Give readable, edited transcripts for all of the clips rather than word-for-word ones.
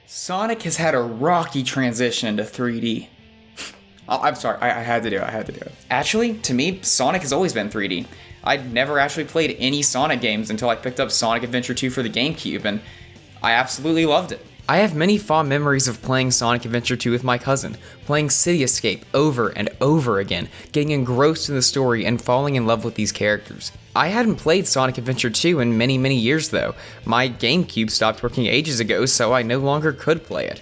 Sonic has had a rocky transition into 3D. Oh, I'm sorry, I had to do it. Actually, to me, Sonic has always been 3D. I'd never actually played any Sonic games until I picked up Sonic Adventure 2 for the GameCube, and I absolutely loved it. I have many fond memories of playing Sonic Adventure 2 with my cousin, playing City Escape over and over again, getting engrossed in the story and falling in love with these characters. I hadn't played Sonic Adventure 2 in many years though. My GameCube stopped working ages ago, so I no longer could play it.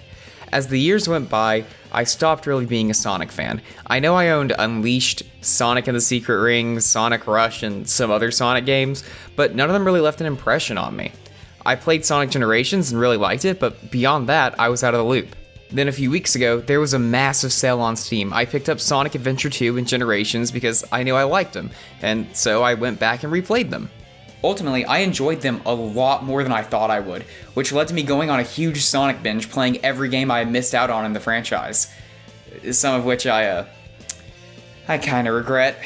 As the years went by, I stopped really being a Sonic fan. I know I owned Unleashed, Sonic and the Secret Rings, Sonic Rush, and some other Sonic games, but none of them really left an impression on me. I played Sonic Generations and really liked it, but beyond that, I was out of the loop. Then a few weeks ago, there was a massive sale on Steam. I picked up Sonic Adventure 2 and Generations because I knew I liked them, and so I went back and replayed them. Ultimately, I enjoyed them a lot more than I thought I would, which led to me going on a huge Sonic binge playing every game I had missed out on in the franchise. Some of which I kinda regret.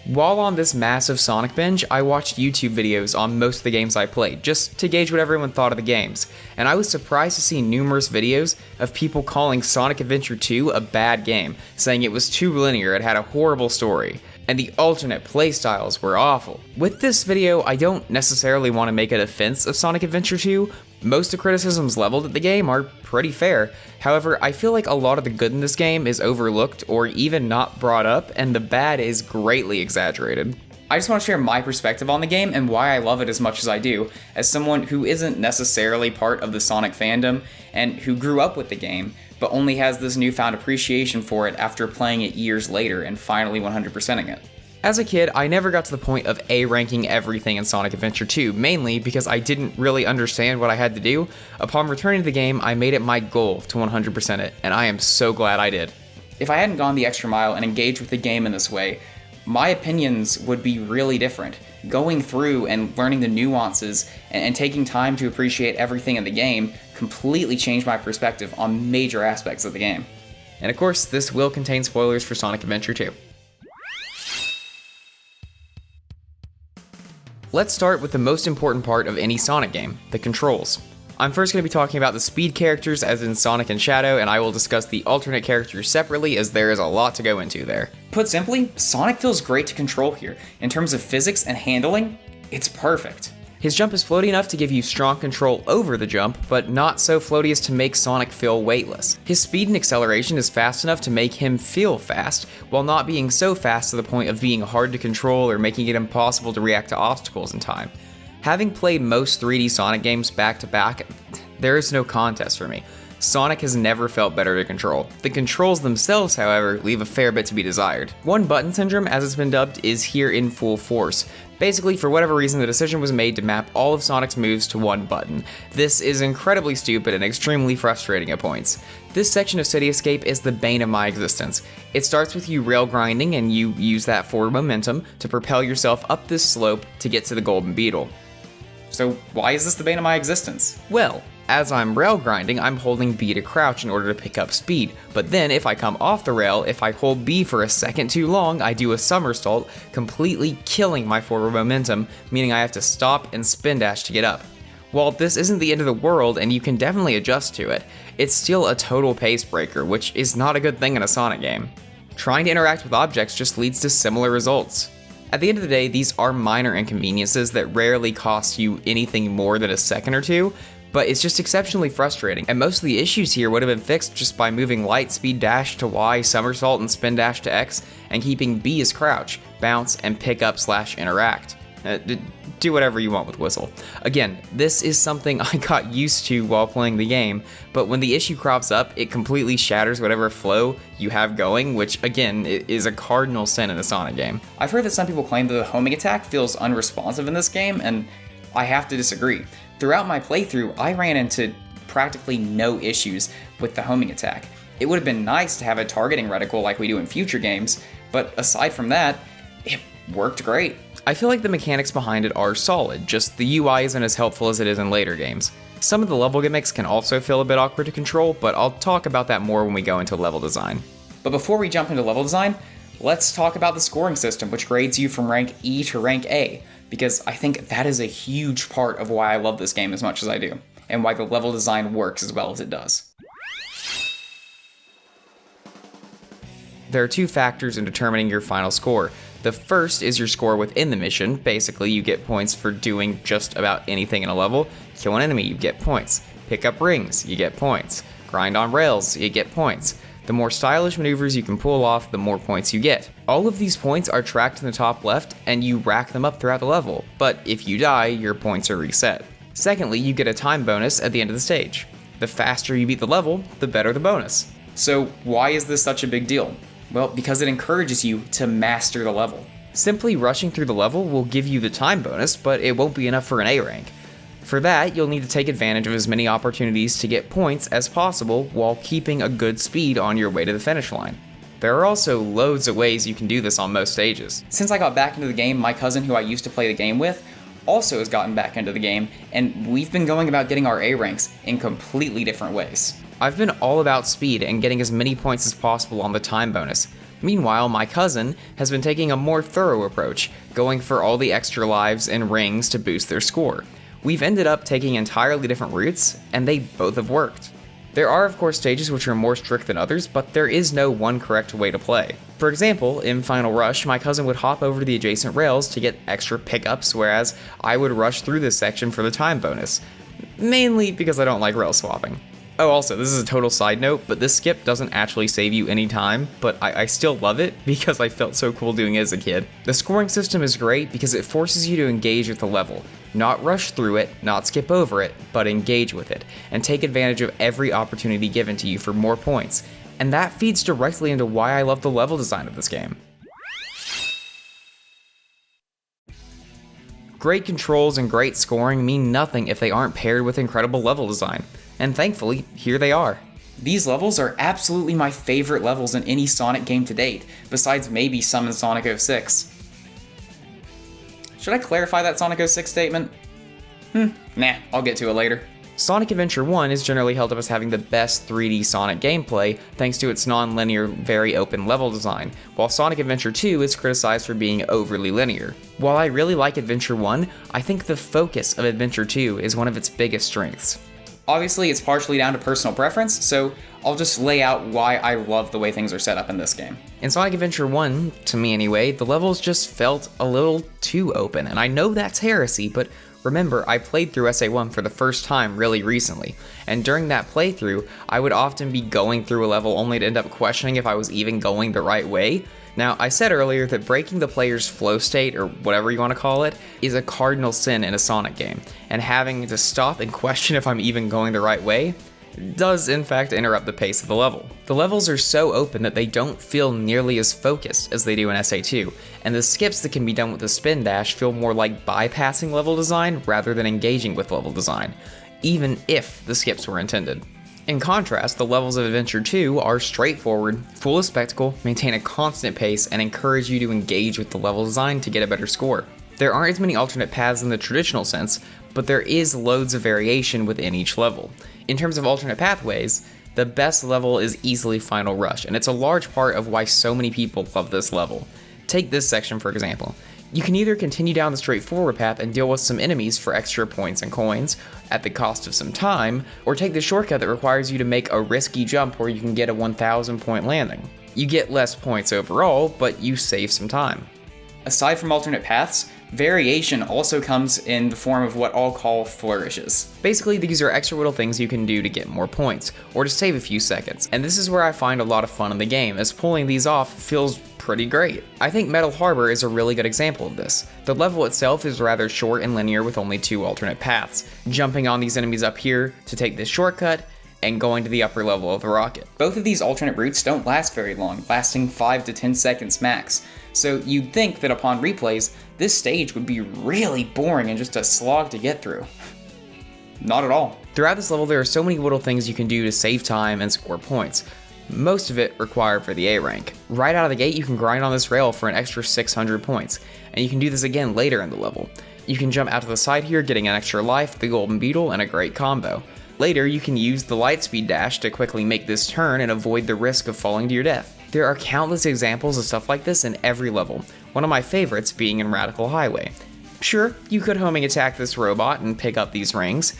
While on this massive Sonic binge, I watched YouTube videos on most of the games I played, just to gauge what everyone thought of the games, and I was surprised to see numerous videos of people calling Sonic Adventure 2 a bad game, saying it was too linear, it had a horrible story, and the alternate playstyles were awful. With this video, I don't necessarily want to make a defense of Sonic Adventure 2. Most of the criticisms leveled at the game are pretty fair. However, I feel like a lot of the good in this game is overlooked or even not brought up, and the bad is greatly exaggerated. I just want to share my perspective on the game and why I love it as much as I do, as someone who isn't necessarily part of the Sonic fandom and who grew up with the game, but only has this newfound appreciation for it after playing it years later and finally 100%ing it. As a kid, I never got to the point of A-ranking everything in Sonic Adventure 2, mainly because I didn't really understand what I had to do. Upon returning to the game, I made it my goal to 100% it, and I am so glad I did. If I hadn't gone the extra mile and engaged with the game in this way, my opinions would be really different. Going through and learning the nuances and taking time to appreciate everything in the game completely changed my perspective on major aspects of the game. And of course, this will contain spoilers for Sonic Adventure 2. Let's start with the most important part of any Sonic game, the controls. I'm first going to be talking about the speed characters as in Sonic and Shadow, and I will discuss the alternate characters separately as there is a lot to go into there. Put simply, Sonic feels great to control here. In terms of physics and handling, it's perfect. His jump is floaty enough to give you strong control over the jump, but not so floaty as to make Sonic feel weightless. His speed and acceleration is fast enough to make him feel fast, while not being so fast to the point of being hard to control or making it impossible to react to obstacles in time. Having played most 3D Sonic games back to back, there is no contest for me. Sonic has never felt better to control. The controls themselves, however, leave a fair bit to be desired. One button syndrome, as it's been dubbed, is here in full force. Basically, for whatever reason, the decision was made to map all of Sonic's moves to one button. This is incredibly stupid and extremely frustrating at points. This section of City Escape is the bane of my existence. It starts with you rail grinding, and you use that forward momentum to propel yourself up this slope to get to the Golden Beetle. So why is this the bane of my existence? Well, as I'm rail grinding, I'm holding B to crouch in order to pick up speed, but then if I come off the rail, if I hold B for a second too long, I do a somersault, completely killing my forward momentum, meaning I have to stop and spin dash to get up. While this isn't the end of the world and you can definitely adjust to it, it's still a total pace breaker, which is not a good thing in a Sonic game. Trying to interact with objects just leads to similar results. At the end of the day, these are minor inconveniences that rarely cost you anything more than a second or two, but it's just exceptionally frustrating, and most of the issues here would have been fixed just by moving light speed dash to Y, somersault and spin dash to X, and keeping B as crouch, bounce, and pick up / interact. Do whatever you want with Whistle. Again, this is something I got used to while playing the game, but when the issue crops up, it completely shatters whatever flow you have going, which again, is a cardinal sin in a Sonic game. I've heard that some people claim that the homing attack feels unresponsive in this game, and I have to disagree. Throughout my playthrough, I ran into practically no issues with the homing attack. It would have been nice to have a targeting reticle like we do in future games, but aside from that, it worked great. I feel like the mechanics behind it are solid, just the UI isn't as helpful as it is in later games. Some of the level gimmicks can also feel a bit awkward to control, but I'll talk about that more when we go into level design. But before we jump into level design, let's talk about the scoring system, which grades you from rank E to rank A, because I think that is a huge part of why I love this game as much as I do. and why the level design works as well as it does. There are two factors in determining your final score. The first is your score within the mission. Basically, you get points for doing just about anything in a level. Kill an enemy, you get points. Pick up rings, you get points. Grind on rails, you get points. The more stylish maneuvers you can pull off, the more points you get. All of these points are tracked in the top left, and you rack them up throughout the level, but if you die, your points are reset. Secondly, you get a time bonus at the end of the stage. The faster you beat the level, the better the bonus. So why is this such a big deal? Well, because it encourages you to master the level. Simply rushing through the level will give you the time bonus, but it won't be enough for an A rank. For that, you'll need to take advantage of as many opportunities to get points as possible while keeping a good speed on your way to the finish line. There are also loads of ways you can do this on most stages. Since I got back into the game, my cousin who I used to play the game with also has gotten back into the game, and we've been going about getting our A ranks in completely different ways. I've been all about speed and getting as many points as possible on the time bonus. Meanwhile, my cousin has been taking a more thorough approach, going for all the extra lives and rings to boost their score. We've ended up taking entirely different routes, and they both have worked. There are of course stages which are more strict than others, but there is no one correct way to play. For example, in Final Rush, my cousin would hop over to the adjacent rails to get extra pickups, whereas I would rush through this section for the time bonus. Mainly because I don't like rail swapping. Oh, also, this is a total side note, but this skip doesn't actually save you any time, but I still love it because I felt so cool doing it as a kid. The scoring system is great because it forces you to engage with the level. Not rush through it, not skip over it, but engage with it, and take advantage of every opportunity given to you for more points. And that feeds directly into why I love the level design of this game. Great controls and great scoring mean nothing if they aren't paired with incredible level design. And thankfully, here they are. These levels are absolutely my favorite levels in any Sonic game to date, besides maybe some in Sonic 06. Should I clarify that Sonic 06 statement? Nah, I'll get to it later. Sonic Adventure 1 is generally held up as having the best 3D Sonic gameplay thanks to its non-linear, very open level design, while Sonic Adventure 2 is criticized for being overly linear. While I really like Adventure 1, I think the focus of Adventure 2 is one of its biggest strengths. Obviously, it's partially down to personal preference, so I'll just lay out why I love the way things are set up in this game. In Sonic Adventure 1, to me anyway, the levels just felt a little too open, and I know that's heresy, but remember, I played through SA1 for the first time really recently, and during that playthrough, I would often be going through a level only to end up questioning if I was even going the right way. Now, I said earlier that breaking the player's flow state, or whatever you want to call it, is a cardinal sin in a Sonic game, and having to stop and question if I'm even going the right way does in fact interrupt the pace of the level. The levels are so open that they don't feel nearly as focused as they do in SA2, and the skips that can be done with the spin dash feel more like bypassing level design rather than engaging with level design, even if the skips were intended. In contrast, the levels of Adventure 2 are straightforward, full of spectacle, maintain a constant pace, and encourage you to engage with the level design to get a better score. There aren't as many alternate paths in the traditional sense, but there is loads of variation within each level. In terms of alternate pathways, the best level is easily Final Rush, and it's a large part of why so many people love this level. Take this section for example. You can either continue down the straightforward path and deal with some enemies for extra points and coins at the cost of some time, or take the shortcut that requires you to make a risky jump where you can get a 1,000 point landing. You get less points overall, but you save some time. Aside from alternate paths, variation also comes in the form of what I'll call flourishes. Basically, these are extra little things you can do to get more points, or to save a few seconds, and this is where I find a lot of fun in the game, as pulling these off feels pretty great. I think Metal Harbor is a really good example of this. The level itself is rather short and linear with only two alternate paths, jumping on these enemies up here to take this shortcut, and going to the upper level of the rocket. Both of these alternate routes don't last very long, lasting 5 to 10 seconds max, so you'd think that upon replays, this stage would be really boring and just a slog to get through. Not at all. Throughout this level, there are so many little things you can do to save time and score points. Most of it required for the A rank. Right out of the gate, you can grind on this rail for an extra 600 points, and you can do this again later in the level. You can jump out to the side here, getting an extra life, the golden beetle, and a great combo. Later, you can use the lightspeed dash to quickly make this turn and avoid the risk of falling to your death. There are countless examples of stuff like this in every level, one of my favorites being in Radical Highway. Sure, you could homing attack this robot and pick up these rings,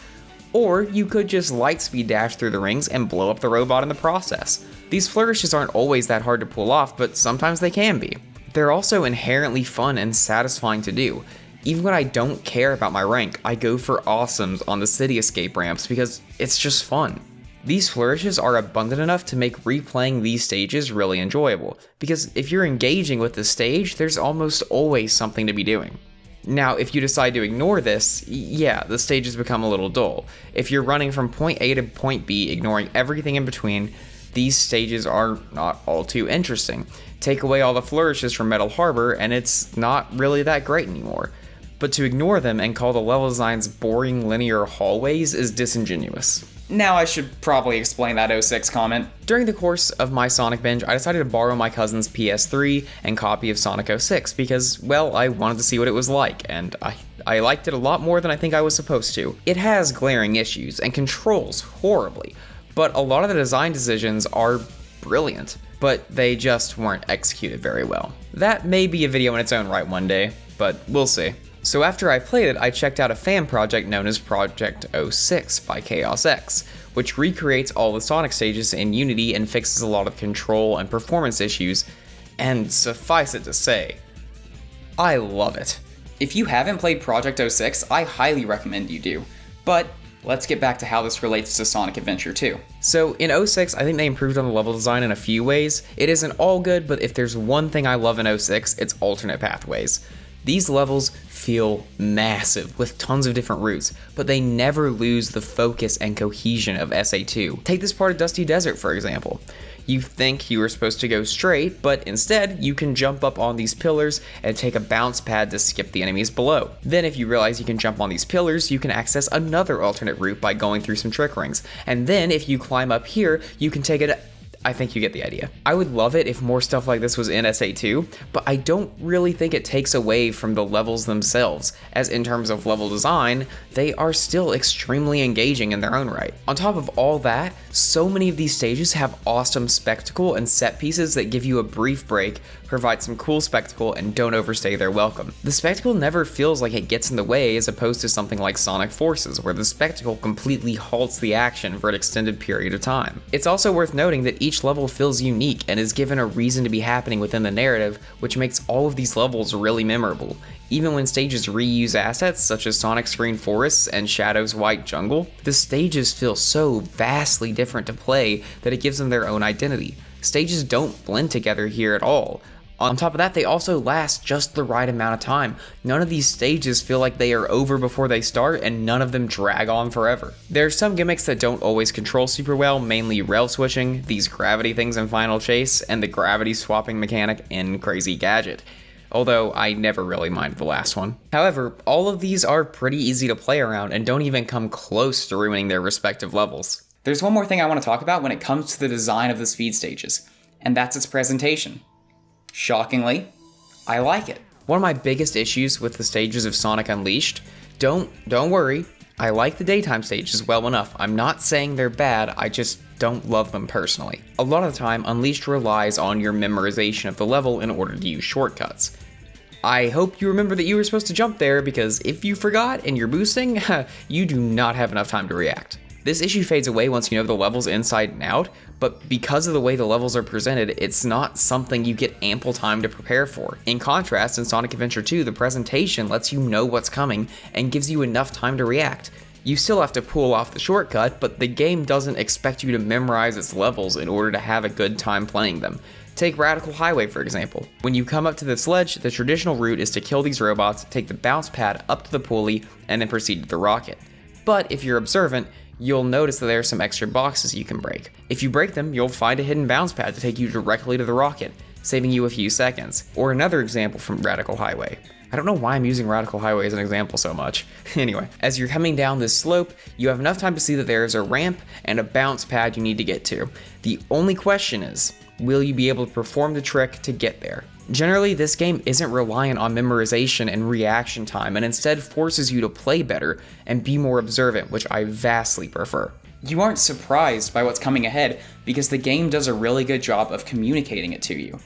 Or you could just light speed dash through the rings and blow up the robot in the process. These flourishes aren't always that hard to pull off, but sometimes they can be. They're also inherently fun and satisfying to do. Even when I don't care about my rank, I go for awesomes on the city escape ramps because it's just fun. These flourishes are abundant enough to make replaying these stages really enjoyable, because if you're engaging with the stage, there's almost always something to be doing. Now, if you decide to ignore this, yeah, the stages become a little dull. If you're running from point A to point B, ignoring everything in between, these stages are not all too interesting. Take away all the flourishes from Metal Harbor, and it's not really that great anymore. But to ignore them and call the level designs boring linear hallways is disingenuous. Now I should probably explain that 06 comment. During the course of my Sonic binge, I decided to borrow my cousin's PS3 and copy of Sonic 06 because, well, I wanted to see what it was like, and I liked it a lot more than I think I was supposed to. It has glaring issues and controls horribly, but a lot of the design decisions are brilliant, but they just weren't executed very well. That may be a video in its own right one day, but we'll see. So after I played it, I checked out a fan project known as Project 06 by Chaos X, which recreates all the Sonic stages in Unity and fixes a lot of control and performance issues, and suffice it to say, I love it. If you haven't played Project 06, I highly recommend you do, but let's get back to how this relates to Sonic Adventure 2. So in 06, I think they improved on the level design in a few ways. It isn't all good, but if there's one thing I love in 06, it's alternate pathways. These levels feel massive with tons of different routes, but they never lose the focus and cohesion of SA2. Take this part of Dusty Desert, for example. You think you were supposed to go straight, but instead you can jump up on these pillars and take a bounce pad to skip the enemies below. Then if you realize you can jump on these pillars, you can access another alternate route by going through some trick rings. And then if you climb up here, you can take it. I think you get the idea. I would love it if more stuff like this was in SA2, but I don't really think it takes away from the levels themselves, as in terms of level design, they are still extremely engaging in their own right. On top of all that, so many of these stages have awesome spectacle and set pieces that give you a brief break, provide some cool spectacle, and don't overstay their welcome. The spectacle never feels like it gets in the way as opposed to something like Sonic Forces, where the spectacle completely halts the action for an extended period of time. It's also worth noting that each level feels unique and is given a reason to be happening within the narrative, which makes all of these levels really memorable. Even when stages reuse assets such as Sonic's Green Forests and Shadow's White Jungle, the stages feel so vastly different to play that it gives them their own identity. Stages don't blend together here at all. On top of that, they also last just the right amount of time. None of these stages feel like they are over before they start, and none of them drag on forever. There are some gimmicks that don't always control super well, mainly rail switching, these gravity things in Final Chase, and the gravity swapping mechanic in Crazy Gadget. Although I never really minded the last one. However, all of these are pretty easy to play around and don't even come close to ruining their respective levels. There's one more thing I want to talk about when it comes to the design of the speed stages, and that's its presentation. Shockingly, I like it. One of my biggest issues with the stages of Sonic Unleashed, don't worry, I like the daytime stages well enough. I'm not saying they're bad, I just don't love them personally. A lot of the time, Unleashed relies on your memorization of the level in order to use shortcuts. I hope you remember that you were supposed to jump there, because if you forgot and you're boosting, you do not have enough time to react. This issue fades away once you know the levels inside and out, but because of the way the levels are presented, it's not something you get ample time to prepare for. In contrast, in Sonic Adventure 2, the presentation lets you know what's coming and gives you enough time to react. You still have to pull off the shortcut, but the game doesn't expect you to memorize its levels in order to have a good time playing them. Take Radical Highway, for example. When you come up to this ledge, the traditional route is to kill these robots, take the bounce pad up to the pulley, and then proceed to the rocket. But if you're observant, you'll notice that there are some extra boxes you can break. If you break them, you'll find a hidden bounce pad to take you directly to the rocket, saving you a few seconds. Or another example from Radical Highway. I don't know why I'm using Radical Highway as an example so much. Anyway, as you're coming down this slope, you have enough time to see that there is a ramp and a bounce pad you need to get to. The only question is, will you be able to perform the trick to get there? Generally, this game isn't reliant on memorization and reaction time, and instead forces you to play better and be more observant, which I vastly prefer. You aren't surprised by what's coming ahead because the game does a really good job of communicating it to you.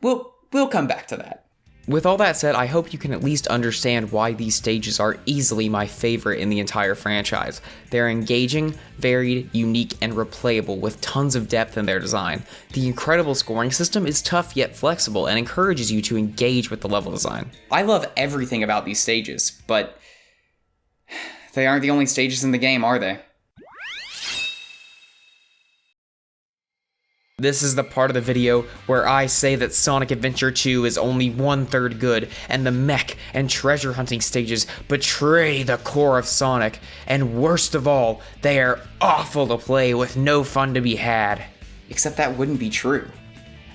We'll come back to that. With all that said, I hope you can at least understand why these stages are easily my favorite in the entire franchise. They're engaging, varied, unique, and replayable with tons of depth in their design. The incredible scoring system is tough yet flexible and encourages you to engage with the level design. I love everything about these stages, but they aren't the only stages in the game, are they? This is the part of the video where I say that Sonic Adventure 2 is only 1/3 good, and the mech and treasure hunting stages betray the core of Sonic, and worst of all, they are awful to play with no fun to be had. Except that wouldn't be true.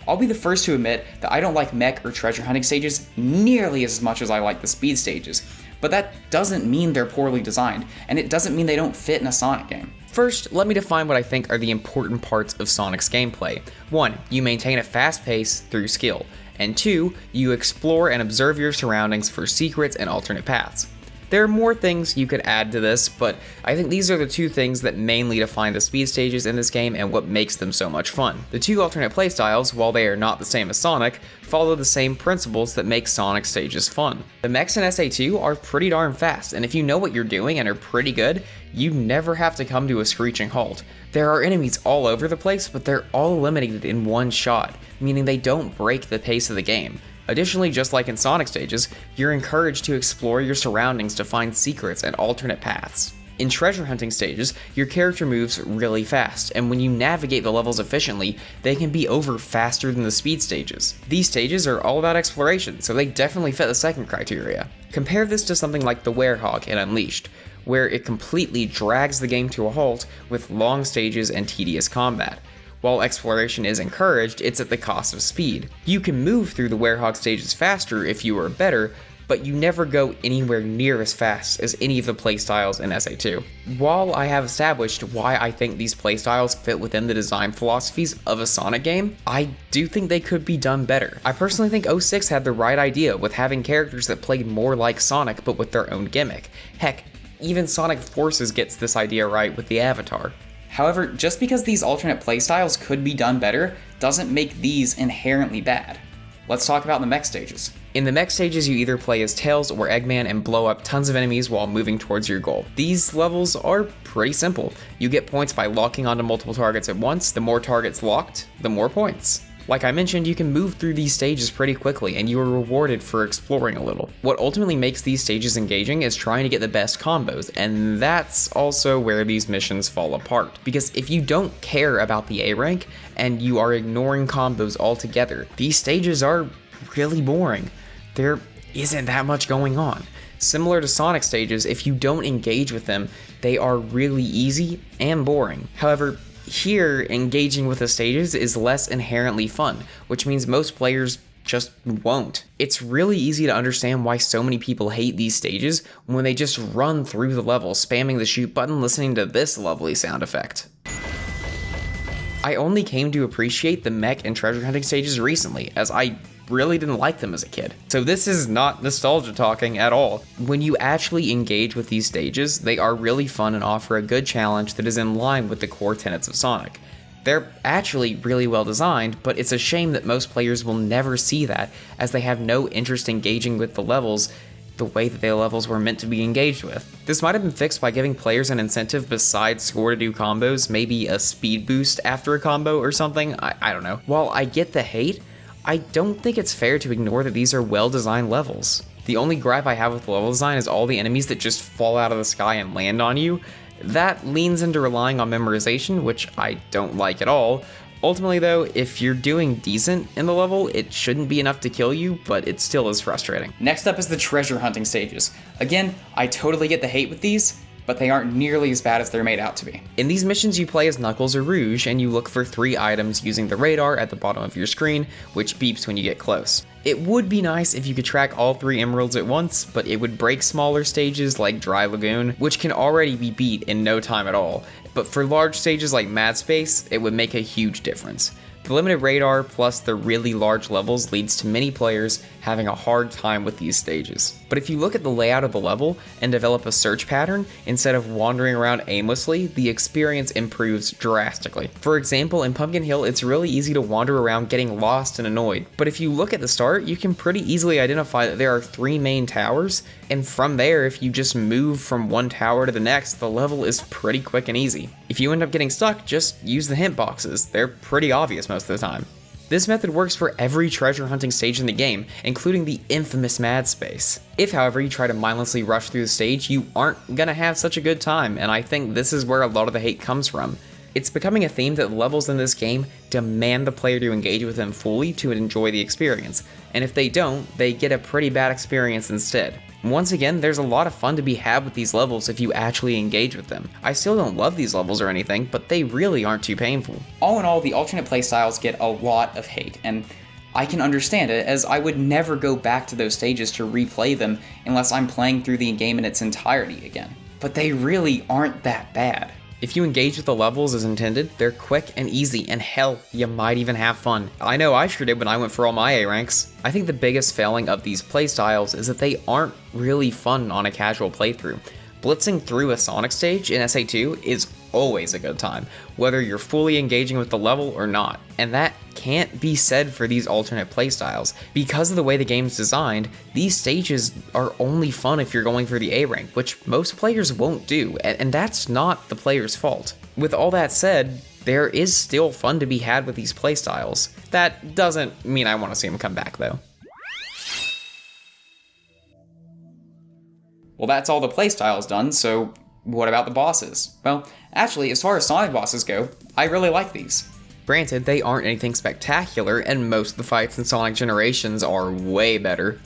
I'll be the first to admit that I don't like mech or treasure hunting stages nearly as much as I like the speed stages, but that doesn't mean they're poorly designed, and it doesn't mean they don't fit in a Sonic game. First, let me define what I think are the important parts of Sonic's gameplay. 1. You maintain a fast pace through skill, and 2. You explore and observe your surroundings for secrets and alternate paths. There are more things you could add to this, but I think these are the two things that mainly define the speed stages in this game and what makes them so much fun. The two alternate playstyles, while they are not the same as Sonic, follow the same principles that make Sonic stages fun. The mechs in SA2 are pretty darn fast, and if you know what you're doing and are pretty good, you never have to come to a screeching halt. There are enemies all over the place, but they're all eliminated in one shot, meaning they don't break the pace of the game. Additionally, just like in Sonic stages, you're encouraged to explore your surroundings to find secrets and alternate paths. In treasure hunting stages, your character moves really fast, and when you navigate the levels efficiently, they can be over faster than the speed stages. These stages are all about exploration, so they definitely fit the second criteria. Compare this to something like the Werehog in Unleashed, where it completely drags the game to a halt with long stages and tedious combat. While exploration is encouraged, it's at the cost of speed. You can move through the Werehog stages faster if you are better, but you never go anywhere near as fast as any of the playstyles in SA2. While I have established why I think these playstyles fit within the design philosophies of a Sonic game, I do think they could be done better. I personally think 06 had the right idea with having characters that played more like Sonic but with their own gimmick. Heck, even Sonic Forces gets this idea right with the Avatar. However, just because these alternate playstyles could be done better, doesn't make these inherently bad. Let's talk about the mech stages. In the mech stages, you either play as Tails or Eggman and blow up tons of enemies while moving towards your goal. These levels are pretty simple. You get points by locking onto multiple targets at once. The more targets locked, the more points. Like I mentioned, you can move through these stages pretty quickly, and you are rewarded for exploring a little. What ultimately makes these stages engaging is trying to get the best combos, and that's also where these missions fall apart. Because if you don't care about the A rank, and you are ignoring combos altogether, these stages are really boring. There isn't that much going on. Similar to Sonic stages, if you don't engage with them, they are really easy and boring. However, here, engaging with the stages is less inherently fun, which means most players just won't. It's really easy to understand why so many people hate these stages when they just run through the level, spamming the shoot button, listening to this lovely sound effect. I only came to appreciate the mech and treasure hunting stages recently, as I really didn't like them as a kid. So this is not nostalgia talking at all. When you actually engage with these stages, they are really fun and offer a good challenge that is in line with the core tenets of Sonic. They're actually really well designed, but it's a shame that most players will never see that, as they have no interest engaging with the levels the way that the levels were meant to be engaged with. This might have been fixed by giving players an incentive besides score to do combos, maybe a speed boost after a combo or something, I don't know. While I get the hate, I don't think it's fair to ignore that these are well-designed levels. The only gripe I have with the level design is all the enemies that just fall out of the sky and land on you. That leans into relying on memorization, which I don't like at all. Ultimately though, if you're doing decent in the level, it shouldn't be enough to kill you, but it still is frustrating. Next up is the treasure hunting stages. Again, I totally get the hate with these, but they aren't nearly as bad as they're made out to be. In these missions, you play as Knuckles or Rouge, and you look for 3 items using the radar at the bottom of your screen, which beeps when you get close. It would be nice if you could track all 3 emeralds at once, but it would break smaller stages like Dry Lagoon, which can already be beat in no time at all. But for large stages like Mad Space, it would make a huge difference. The limited radar plus the really large levels leads to many players having a hard time with these stages. But if you look at the layout of the level and develop a search pattern, instead of wandering around aimlessly, the experience improves drastically. For example, in Pumpkin Hill, it's really easy to wander around getting lost and annoyed. But if you look at the start, you can pretty easily identify that there are 3 main towers, and from there, if you just move from one tower to the next, the level is pretty quick and easy. If you end up getting stuck, just use the hint boxes. They're pretty obvious most of the time. This method works for every treasure hunting stage in the game, including the infamous Mad Space. If, however, you try to mindlessly rush through the stage, you aren't gonna have such a good time, and I think this is where a lot of the hate comes from. It's becoming a theme that levels in this game demand the player to engage with them fully to enjoy the experience, and if they don't, they get a pretty bad experience instead. Once again, there's a lot of fun to be had with these levels if you actually engage with them. I still don't love these levels or anything, but they really aren't too painful. All in all, the alternate playstyles get a lot of hate, and I can understand it, as I would never go back to those stages to replay them unless I'm playing through the game in its entirety again. But they really aren't that bad. If you engage with the levels as intended, they're quick and easy, and hell, you might even have fun. I know I sure did when I went for all my A ranks. I think the biggest failing of these playstyles is that they aren't really fun on a casual playthrough. Blitzing through a Sonic stage in SA2 is always a good time, whether you're fully engaging with the level or not. And that can't be said for these alternate playstyles. Because of the way the game's designed, these stages are only fun if you're going for the A rank, which most players won't do, and that's not the player's fault. With all that said, there is still fun to be had with these playstyles. That doesn't mean I want to see them come back though. Well, that's all the playstyles done, so what about the bosses? Well, actually, as far as Sonic bosses go, I really like these. Granted, they aren't anything spectacular, and most of the fights in Sonic Generations are way better.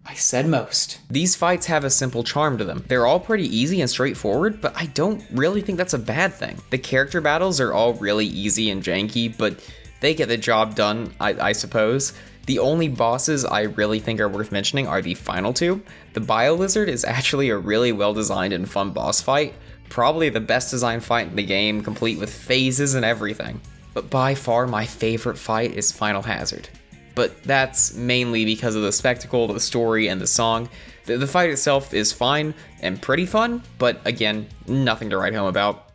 I said most. These fights have a simple charm to them. They're all pretty easy and straightforward, but I don't really think that's a bad thing. The character battles are all really easy and janky, but they get the job done, I suppose. The only bosses I really think are worth mentioning are the final 2. The Bio Lizard is actually a really well designed and fun boss fight, probably the best designed fight in the game, complete with phases and everything. But by far my favorite fight is Final Hazard. But that's mainly because of the spectacle, the story, and the song. The fight itself is fine and pretty fun, but again, nothing to write home about.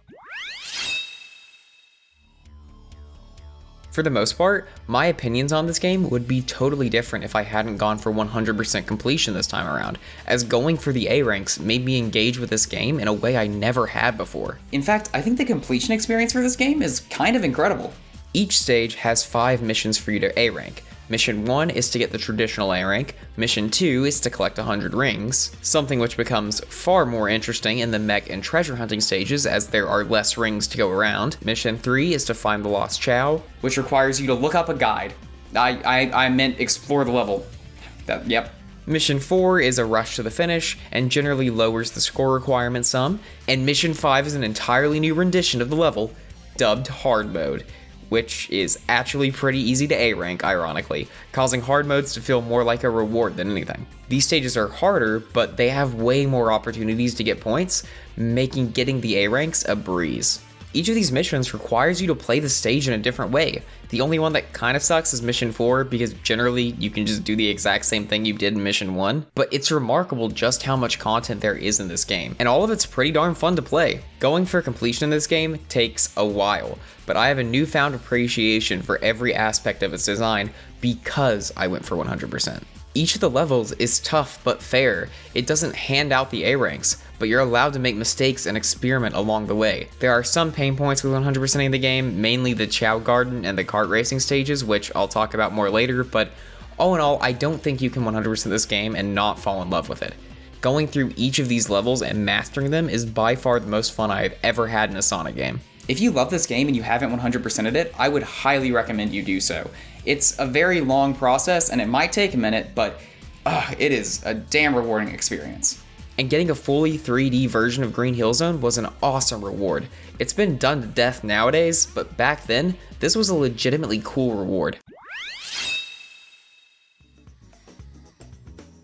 For the most part, my opinions on this game would be totally different if I hadn't gone for 100% completion this time around, as going for the A ranks made me engage with this game in a way I never had before. In fact, I think the completion experience for this game is kind of incredible. Each stage has 5 missions for you to A rank. Mission 1 is to get the traditional A rank, Mission 2 is to collect 100 rings, something which becomes far more interesting in the mech and treasure hunting stages as there are less rings to go around. Mission 3 is to find the lost Chao, which requires you to look up a guide. I meant explore the level. Yep. Mission 4 is a rush to the finish and generally lowers the score requirement some, and Mission 5 is an entirely new rendition of the level, dubbed Hard Mode, which is actually pretty easy to A rank, ironically, causing hard modes to feel more like a reward than anything. These stages are harder, but they have way more opportunities to get points, making getting the A ranks a breeze. Each of these missions requires you to play the stage in a different way. The only one that kind of sucks is Mission 4, because generally you can just do the exact same thing you did in Mission 1, but it's remarkable just how much content there is in this game, and all of it's pretty darn fun to play. Going for completion in this game takes a while, but I have a newfound appreciation for every aspect of its design because I went for 100%. Each of the levels is tough but fair. It doesn't hand out the A ranks, but you're allowed to make mistakes and experiment along the way. There are some pain points with 100%ing the game, mainly the Chao Garden and the kart racing stages, which I'll talk about more later, but all in all, I don't think you can 100% this game and not fall in love with it. Going through each of these levels and mastering them is by far the most fun I've ever had in a Sonic game. If you love this game and you haven't 100%ed it, I would highly recommend you do so. It's a very long process and it might take a minute, but it is a damn rewarding experience. And getting a fully 3D version of Green Hill Zone was an awesome reward. It's been done to death nowadays, but back then, this was a legitimately cool reward.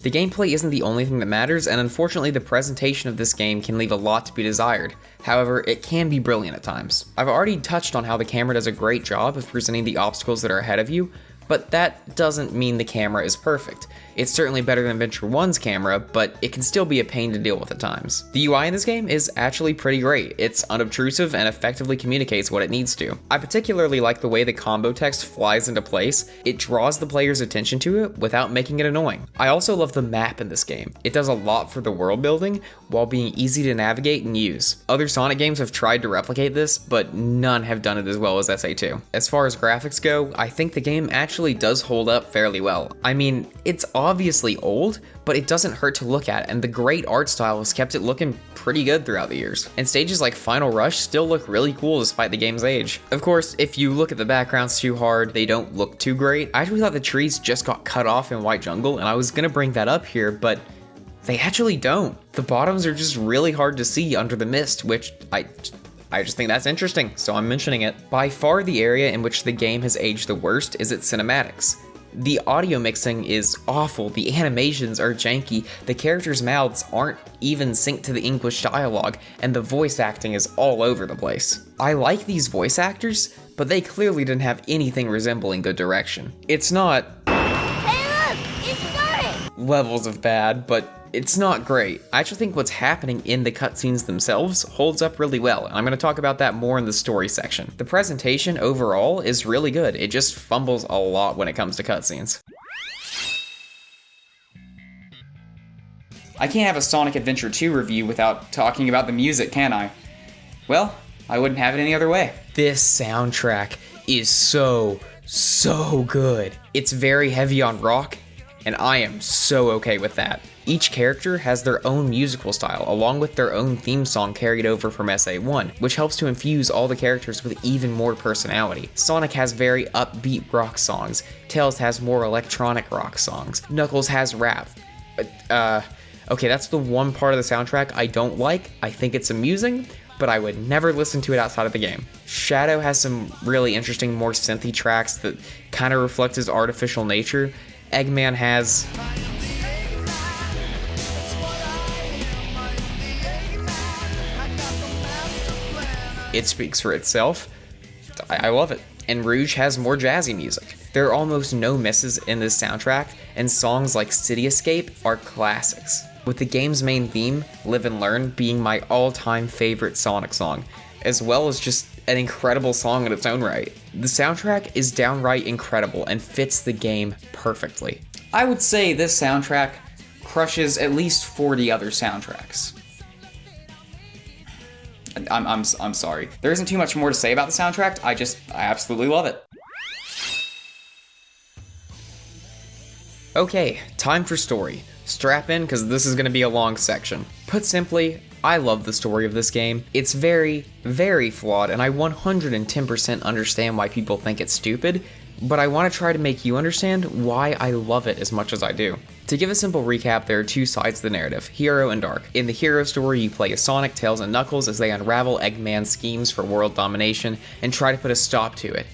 The gameplay isn't the only thing that matters, and unfortunately the presentation of this game can leave a lot to be desired. However, it can be brilliant at times. I've already touched on how the camera does a great job of presenting the obstacles that are ahead of you, but that doesn't mean the camera is perfect. It's certainly better than Adventure 1's camera, but it can still be a pain to deal with at times. The UI in this game is actually pretty great. It's unobtrusive and effectively communicates what it needs to. I particularly like the way the combo text flies into place. It draws the player's attention to it without making it annoying. I also love the map in this game. It does a lot for the world building while being easy to navigate and use. Other Sonic games have tried to replicate this, but none have done it as well as SA2. As far as graphics go, I think the game actually does hold up fairly well. I mean, it's obviously old, but it doesn't hurt to look at, and the great art style has kept it looking pretty good throughout the years. And stages like Final Rush still look really cool despite the game's age. Of course, if you look at the backgrounds too hard, they don't look too great. I actually thought the trees just got cut off in White Jungle, and I was gonna bring that up here, but they actually don't. The bottoms are just really hard to see under the mist, which I just think that's interesting, so I'm mentioning it. By far the area in which the game has aged the worst is its cinematics. The audio mixing is awful, the animations are janky, the characters' mouths aren't even synced to the English dialogue, and the voice acting is all over the place. I like these voice actors, but they clearly didn't have anything resembling good direction. It's not Hey look, it's Sonic! levels of bad, but it's not great. I actually think what's happening in the cutscenes themselves holds up really well, and I'm going to talk about that more in the story section. The presentation overall is really good, it just fumbles a lot when it comes to cutscenes. I can't have a Sonic Adventure 2 review without talking about the music, can I? Well, I wouldn't have it any other way. This soundtrack is so good. It's very heavy on rock, and I am so okay with that. Each character has their own musical style, along with their own theme song carried over from SA1, which helps to infuse all the characters with even more personality. Sonic has very upbeat rock songs, Tails has more electronic rock songs, Knuckles has rap. Okay, that's the one part of the soundtrack I don't like. I think it's amusing, but I would never listen to it outside of the game. Shadow has some really interesting, more synthy tracks that kind of reflect his artificial nature. Eggman has... It speaks for itself. I love it. And Rouge has more jazzy music. There are almost no misses in this soundtrack, and songs like City Escape are classics. With the game's main theme, Live and Learn, being my all-time favorite Sonic song, as well as just an incredible song in its own right. The soundtrack is downright incredible and fits the game perfectly. I would say this soundtrack crushes at least 40 other soundtracks. I'm sorry. There isn't too much more to say about the soundtrack. I absolutely love it. Okay, time for story. Strap in, because this is going to be a long section. Put simply, I love the story of this game. It's very, very flawed, and I 110% understand why people think it's stupid, but I want to try to make you understand why I love it as much as I do. To give a simple recap, there are two sides to the narrative, hero and dark. In the hero story, you play as Sonic, Tails, and Knuckles as they unravel Eggman's schemes for world domination and try to put a stop to it.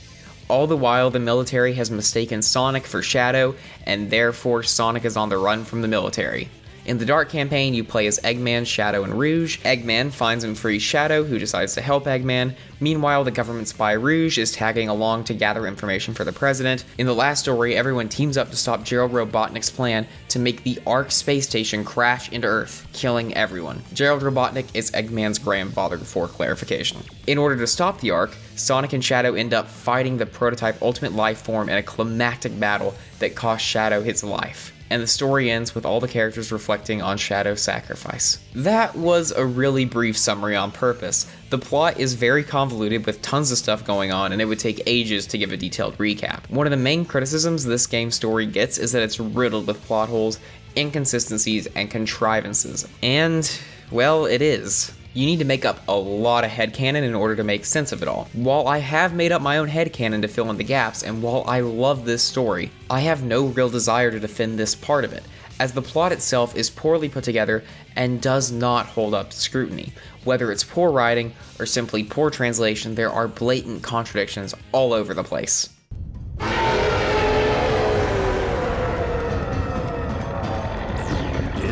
All the while, the military has mistaken Sonic for Shadow, and therefore Sonic is on the run from the military. In the Dark campaign, you play as Eggman, Shadow, and Rouge. Eggman finds and frees Shadow, who decides to help Eggman. Meanwhile, the government spy Rouge is tagging along to gather information for the president. In the last story, everyone teams up to stop Gerald Robotnik's plan to make the Ark space station crash into Earth, killing everyone. Gerald Robotnik is Eggman's grandfather, for clarification. In order to stop the Ark, Sonic and Shadow end up fighting the prototype Ultimate Life Form in a climactic battle that cost Shadow his life. And the story ends with all the characters reflecting on Shadow's sacrifice. That was a really brief summary on purpose. The plot is very convoluted with tons of stuff going on, and it would take ages to give a detailed recap. One of the main criticisms this game's story gets is that it's riddled with plot holes, inconsistencies, and contrivances. And, well, it is. You need to make up a lot of headcanon in order to make sense of it all. While I have made up my own headcanon to fill in the gaps, and while I love this story, I have no real desire to defend this part of it, as the plot itself is poorly put together and does not hold up to scrutiny. Whether it's poor writing or simply poor translation, there are blatant contradictions all over the place.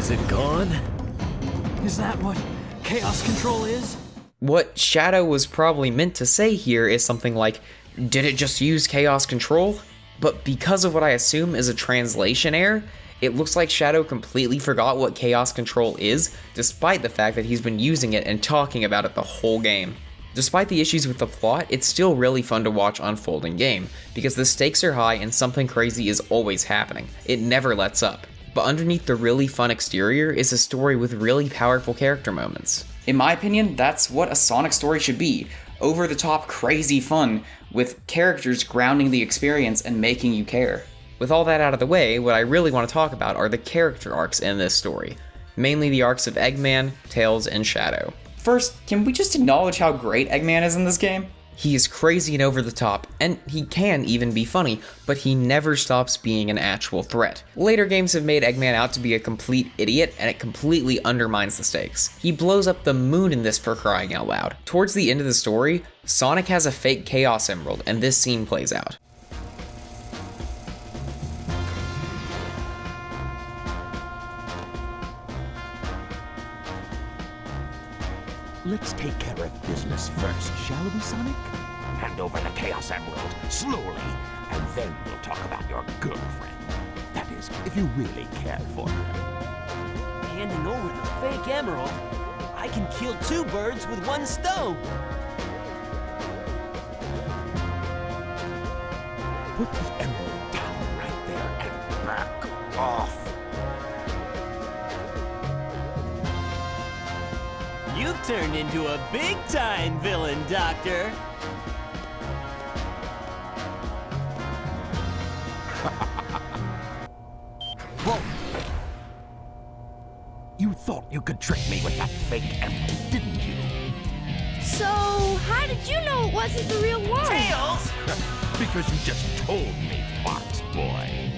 Is it gone? Is that what chaos control is? What Shadow was probably meant to say here is something like, did it just use chaos control? But because of what I assume is a translation error, it looks like Shadow completely forgot what chaos control is, despite the fact that he's been using it and talking about it the whole game. Despite the issues with the plot, it's still really fun to watch unfold in game, because the stakes are high and something crazy is always happening. It never lets up. But underneath the really fun exterior is a story with really powerful character moments. In my opinion, that's what a Sonic story should be. Over-the-top crazy fun, with characters grounding the experience and making you care. With all that out of the way, what I really want to talk about are the character arcs in this story. Mainly the arcs of Eggman, Tails, and Shadow. First, can we just acknowledge how great Eggman is in this game? He is crazy and over the top, and he can even be funny, but he never stops being an actual threat. Later games have made Eggman out to be a complete idiot, and it completely undermines the stakes. He blows up the moon in this, for crying out loud. Towards the end of the story, Sonic has a fake Chaos Emerald, and this scene plays out. Let's take care of business first, shall we, Sonic? Hand over the Chaos Emerald, slowly, and then we'll talk about your girlfriend. That is, if you really care for her. Handing over the fake emerald? I can kill two birds with one stone. Put the emerald down right there and back off. You've turned into a big-time villain, Doctor. Whoa! You thought you could trick me with that fake emerald, didn't you? So, how did you know it wasn't the real one? Tails! Because you just told me, Fox Boy.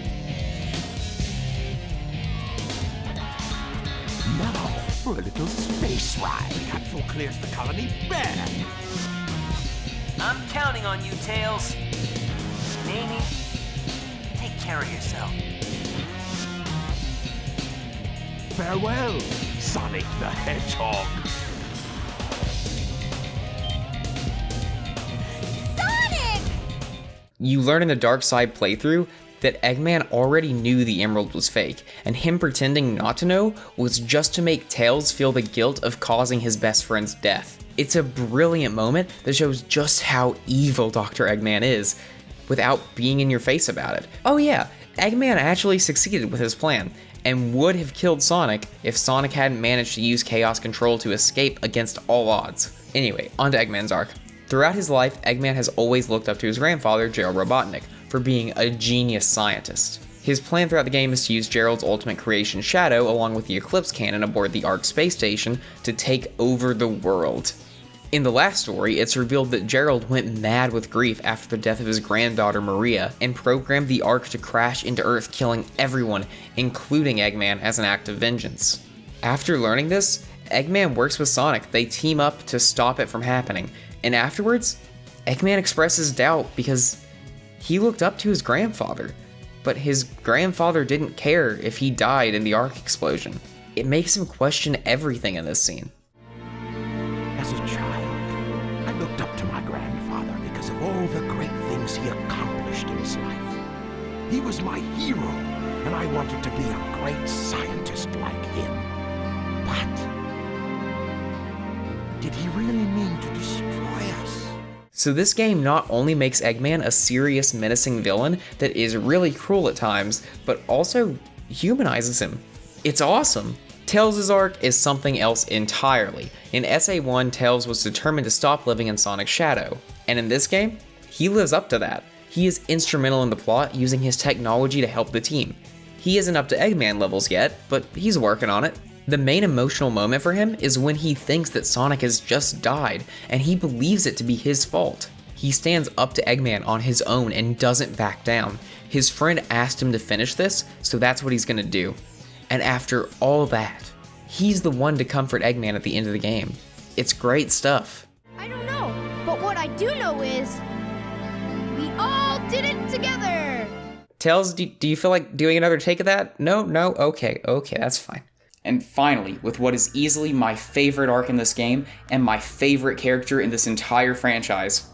Now for a little space ride. Capsule clears the colony bare. I'm counting on you, Tails. Amy, take care of yourself. Farewell, Sonic the Hedgehog. Sonic! You learn in the Dark Side playthrough that Eggman already knew the emerald was fake, and him pretending not to know was just to make Tails feel the guilt of causing his best friend's death. It's a brilliant moment that shows just how evil Dr. Eggman is, without being in your face about it. Oh yeah, Eggman actually succeeded with his plan, and would have killed Sonic if Sonic hadn't managed to use Chaos Control to escape against all odds. Anyway, on to Eggman's arc. Throughout his life, Eggman has always looked up to his grandfather, Gerald Robotnik, for being a genius scientist. His plan throughout the game is to use Gerald's ultimate creation, Shadow, along with the Eclipse Cannon aboard the Ark space station to take over the world. In the last story, it's revealed that Gerald went mad with grief after the death of his granddaughter Maria, and programmed the Ark to crash into Earth, killing everyone, including Eggman, as an act of vengeance. After learning this, Eggman works with Sonic. They team up to stop it from happening, and afterwards, Eggman expresses doubt because he looked up to his grandfather, but his grandfather didn't care if he died in the Ark explosion. It makes him question everything in this scene. As a child, I looked up to my grandfather because of all the great things he accomplished in his life. He was my hero, and I wanted to be a great scientist like him. But did he really mean to destroy us? So this game not only makes Eggman a serious, menacing villain that is really cruel at times, but also humanizes him. It's awesome. Tails' arc is something else entirely. In SA1, Tails was determined to stop living in Sonic's shadow, and in this game, he lives up to that. He is instrumental in the plot, using his technology to help the team. He isn't up to Eggman levels yet, but he's working on it. The main emotional moment for him is when he thinks that Sonic has just died, and he believes it to be his fault. He stands up to Eggman on his own and doesn't back down. His friend asked him to finish this, so that's what he's gonna do. And after all that, he's the one to comfort Eggman at the end of the game. It's great stuff. I don't know, but what I do know is we all did it together. Tails, do you feel like doing another take of that? No? Okay, that's fine. And finally, with what is easily my favorite arc in this game and my favorite character in this entire franchise,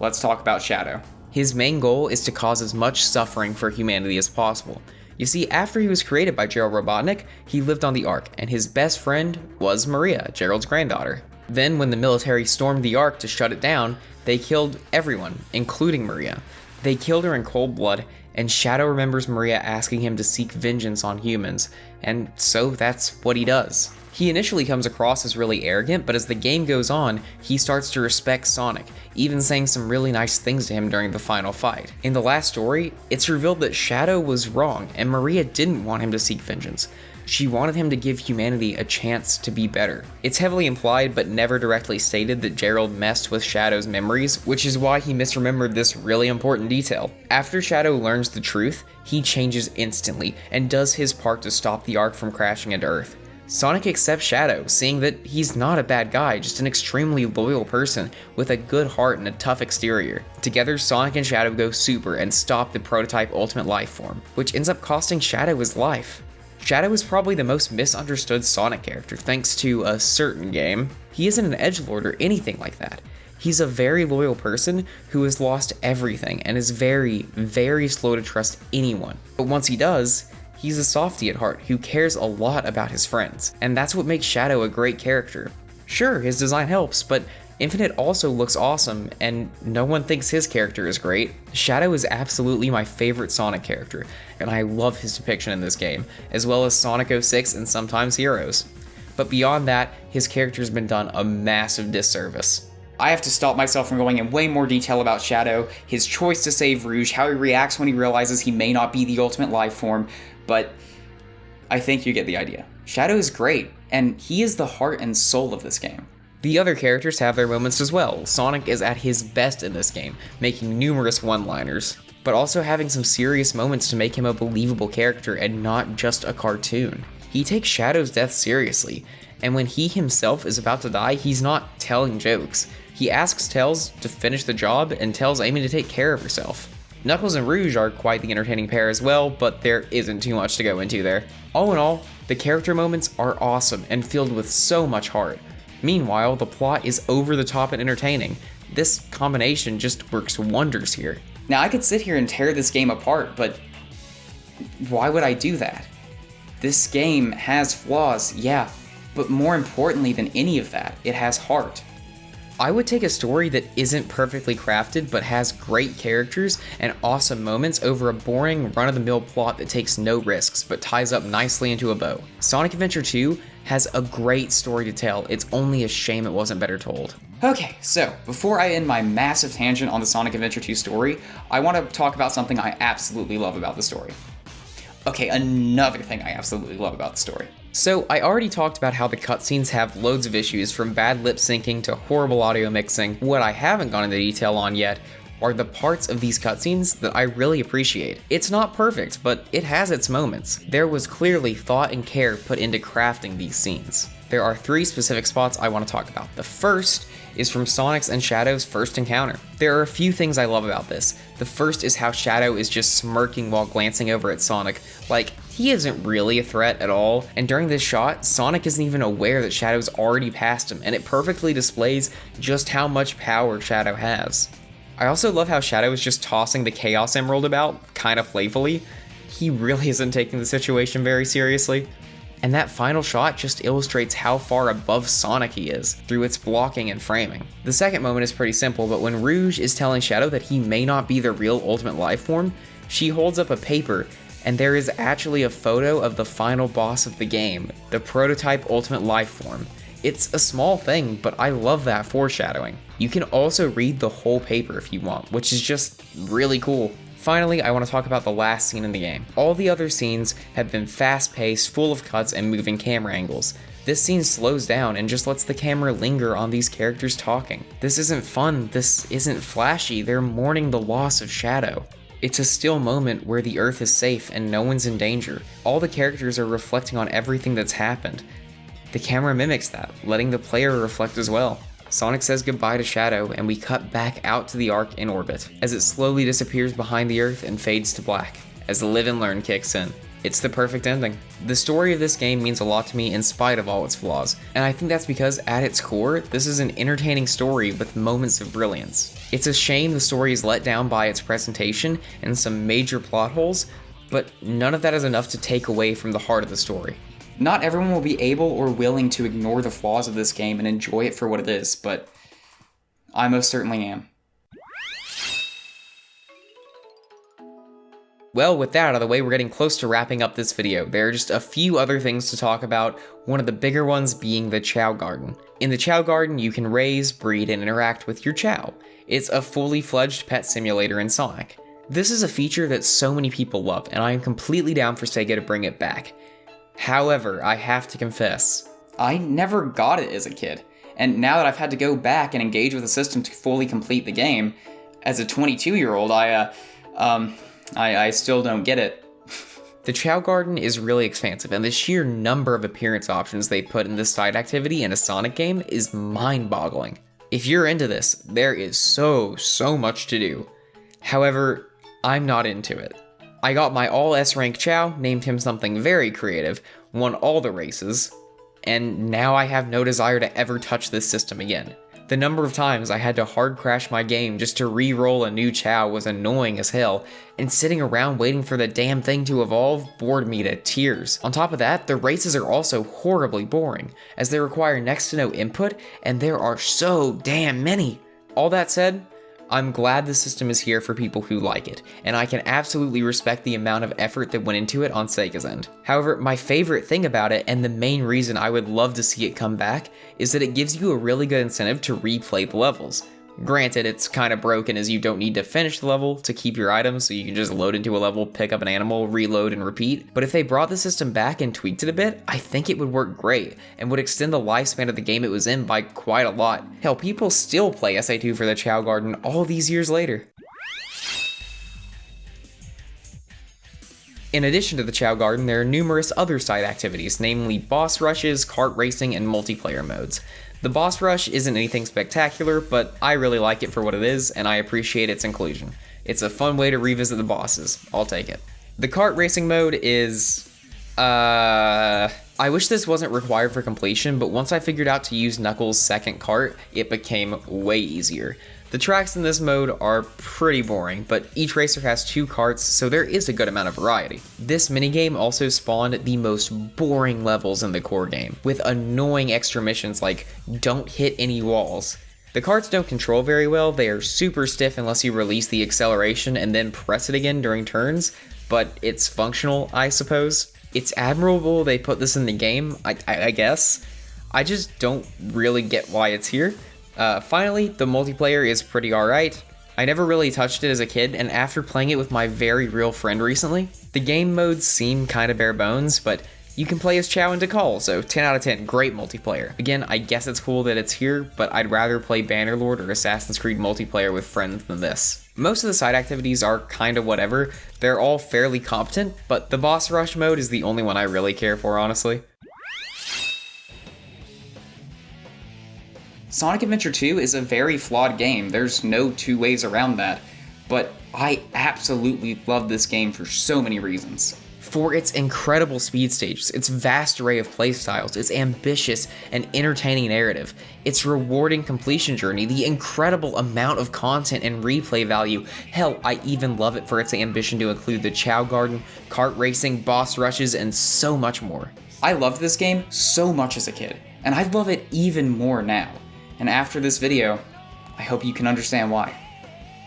let's talk about Shadow. His main goal is to cause as much suffering for humanity as possible. You see, after he was created by Gerald Robotnik, he lived on the Ark, and his best friend was Maria, Gerald's granddaughter. Then, when the military stormed the Ark to shut it down, they killed everyone, including Maria. They killed her in cold blood, and Shadow remembers Maria asking him to seek vengeance on humans, and so that's what he does. He initially comes across as really arrogant, but as the game goes on, he starts to respect Sonic, even saying some really nice things to him during the final fight. In the last story, it's revealed that Shadow was wrong, and Maria didn't want him to seek vengeance. She wanted him to give humanity a chance to be better. It's heavily implied, but never directly stated, that Gerald messed with Shadow's memories, which is why he misremembered this really important detail. After Shadow learns the truth, he changes instantly, and does his part to stop the Ark from crashing into Earth. Sonic accepts Shadow, seeing that he's not a bad guy, just an extremely loyal person with a good heart and a tough exterior. Together, Sonic and Shadow go super and stop the prototype Ultimate Life Form, which ends up costing Shadow his life. Shadow is probably the most misunderstood Sonic character thanks to a certain game. He isn't an edgelord or anything like that. He's a very loyal person who has lost everything and is very, very slow to trust anyone. But once he does, he's a softie at heart who cares a lot about his friends, and that's what makes Shadow a great character. Sure, his design helps, but Infinite also looks awesome, and no one thinks his character is great. Shadow is absolutely my favorite Sonic character, and I love his depiction in this game, as well as Sonic 06 and sometimes Heroes. But beyond that, his character's been done a massive disservice. I have to stop myself from going in way more detail about Shadow, his choice to save Rouge, how he reacts when he realizes he may not be the ultimate life form, but I think you get the idea. Shadow is great, and he is the heart and soul of this game. The other characters have their moments as well. Sonic is at his best in this game, making numerous one-liners, but also having some serious moments to make him a believable character and not just a cartoon. He takes Shadow's death seriously, and when he himself is about to die, he's not telling jokes. He asks Tails to finish the job and tells Amy to take care of herself. Knuckles and Rouge are quite the entertaining pair as well, but there isn't too much to go into there. All in all, the character moments are awesome and filled with so much heart. Meanwhile, the plot is over the top and entertaining. This combination just works wonders here. Now, I could sit here and tear this game apart, but why would I do that? This game has flaws, yeah, but more importantly than any of that, it has heart. I would take a story that isn't perfectly crafted but has great characters and awesome moments over a boring, run-of-the-mill plot that takes no risks but ties up nicely into a bow. Sonic Adventure 2 has a great story to tell. It's only a shame it wasn't better told. Okay, so before I end my massive tangent on the Sonic Adventure 2 story, I want to talk about something I absolutely love about the story. Okay, another thing I absolutely love about the story. So, I already talked about how the cutscenes have loads of issues, from bad lip syncing to horrible audio mixing. What I haven't gone into detail on yet are the parts of these cutscenes that I really appreciate. It's not perfect, but it has its moments. There was clearly thought and care put into crafting these scenes. There are 3 specific spots I want to talk about. The first is from Sonic's and Shadow's first encounter. There are a few things I love about this. The first is how Shadow is just smirking while glancing over at Sonic, like he isn't really a threat at all, and during this shot, Sonic isn't even aware that Shadow's already past him, and it perfectly displays just how much power Shadow has. I also love how Shadow is just tossing the Chaos Emerald about, kinda playfully. He really isn't taking the situation very seriously. And that final shot just illustrates how far above Sonic he is, through its blocking and framing. The second moment is pretty simple, but when Rouge is telling Shadow that he may not be the real Ultimate Life Form, she holds up a paper, and there is actually a photo of the final boss of the game, the prototype Ultimate Life Form. It's a small thing, but I love that foreshadowing. You can also read the whole paper if you want, which is just really cool. Finally, I want to talk about the last scene in the game. All the other scenes have been fast-paced, full of cuts and moving camera angles. This scene slows down and just lets the camera linger on these characters talking. This isn't fun, this isn't flashy, they're mourning the loss of Shadow. It's a still moment where the Earth is safe and no one's in danger. All the characters are reflecting on everything that's happened. The camera mimics that, letting the player reflect as well. Sonic says goodbye to Shadow, and we cut back out to the Ark in orbit, as it slowly disappears behind the Earth and fades to black, as the live and learn kicks in. It's the perfect ending. The story of this game means a lot to me in spite of all its flaws, and I think that's because at its core, this is an entertaining story with moments of brilliance. It's a shame the story is let down by its presentation and some major plot holes, but none of that is enough to take away from the heart of the story. Not everyone will be able or willing to ignore the flaws of this game and enjoy it for what it is, but I most certainly am. Well, with that out of the way, we're getting close to wrapping up this video. There are just a few other things to talk about, one of the bigger ones being the Chao Garden. In the Chao Garden, you can raise, breed, and interact with your Chao. It's a fully fledged pet simulator in Sonic. This is a feature that so many people love, and I am completely down for Sega to bring it back. However, I have to confess, I never got it as a kid, and now that I've had to go back and engage with the system to fully complete the game, as a 22-year-old, I still don't get it. the Chao Garden is really expansive, and the sheer number of appearance options they put in this side activity in a Sonic game is mind-boggling. If you're into this, there is so much to do. However, I'm not into it. I got my all S-rank Chao, named him something very creative, won all the races, and now I have no desire to ever touch this system again. The number of times I had to hard crash my game just to re-roll a new Chao was annoying as hell, and sitting around waiting for the damn thing to evolve bored me to tears. On top of that, the races are also horribly boring, as they require next to no input, and there are so damn many. All that said, I'm glad the system is here for people who like it, and I can absolutely respect the amount of effort that went into it on Sega's end. However, my favorite thing about it, and the main reason I would love to see it come back, is that it gives you a really good incentive to replay the levels. Granted, it's kind of broken as you don't need to finish the level to keep your items, so you can just load into a level, pick up an animal, reload, and repeat. But if they brought the system back and tweaked it a bit, I think it would work great, and would extend the lifespan of the game it was in by quite a lot. Hell, people still play SA2 for the Chao Garden all these years later. In addition to the Chao Garden, there are numerous other side activities, namely boss rushes, kart racing, and multiplayer modes. The boss rush isn't anything spectacular, but I really like it for what it is, and I appreciate its inclusion. It's a fun way to revisit the bosses. I'll take it. The kart racing mode is... I wish this wasn't required for completion, but once I figured out to use Knuckles' second kart, it became way easier. The tracks in this mode are pretty boring, but each racer has 2 karts, so there is a good amount of variety. This minigame also spawned the most boring levels in the core game, with annoying extra missions like don't hit any walls. The karts don't control very well, they are super stiff unless you release the acceleration and then press it again during turns, but it's functional, I suppose. It's admirable they put this in the game, I guess. I just don't really get why it's here. Finally, the multiplayer is pretty alright. I never really touched it as a kid, and after playing it with my very real friend recently, the game modes seem kinda bare bones, but you can play as Chao and Tikal, so 10 out of 10, great multiplayer. Again, I guess it's cool that it's here, but I'd rather play Bannerlord or Assassin's Creed multiplayer with friends than this. Most of the side activities are kinda whatever, they're all fairly competent, but the boss rush mode is the only one I really care for, honestly. Sonic Adventure 2 is a very flawed game, there's no two ways around that, but I absolutely love this game for so many reasons. For its incredible speed stages, its vast array of playstyles, its ambitious and entertaining narrative, its rewarding completion journey, the incredible amount of content and replay value. Hell, I even love it for its ambition to include the Chao Garden, kart racing, boss rushes, and so much more. I loved this game so much as a kid, and I love it even more now. And after this video, I hope you can understand why.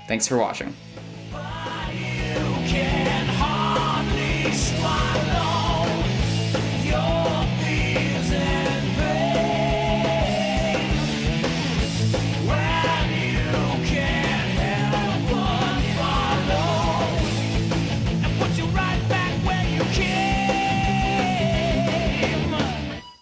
Thanks for watching.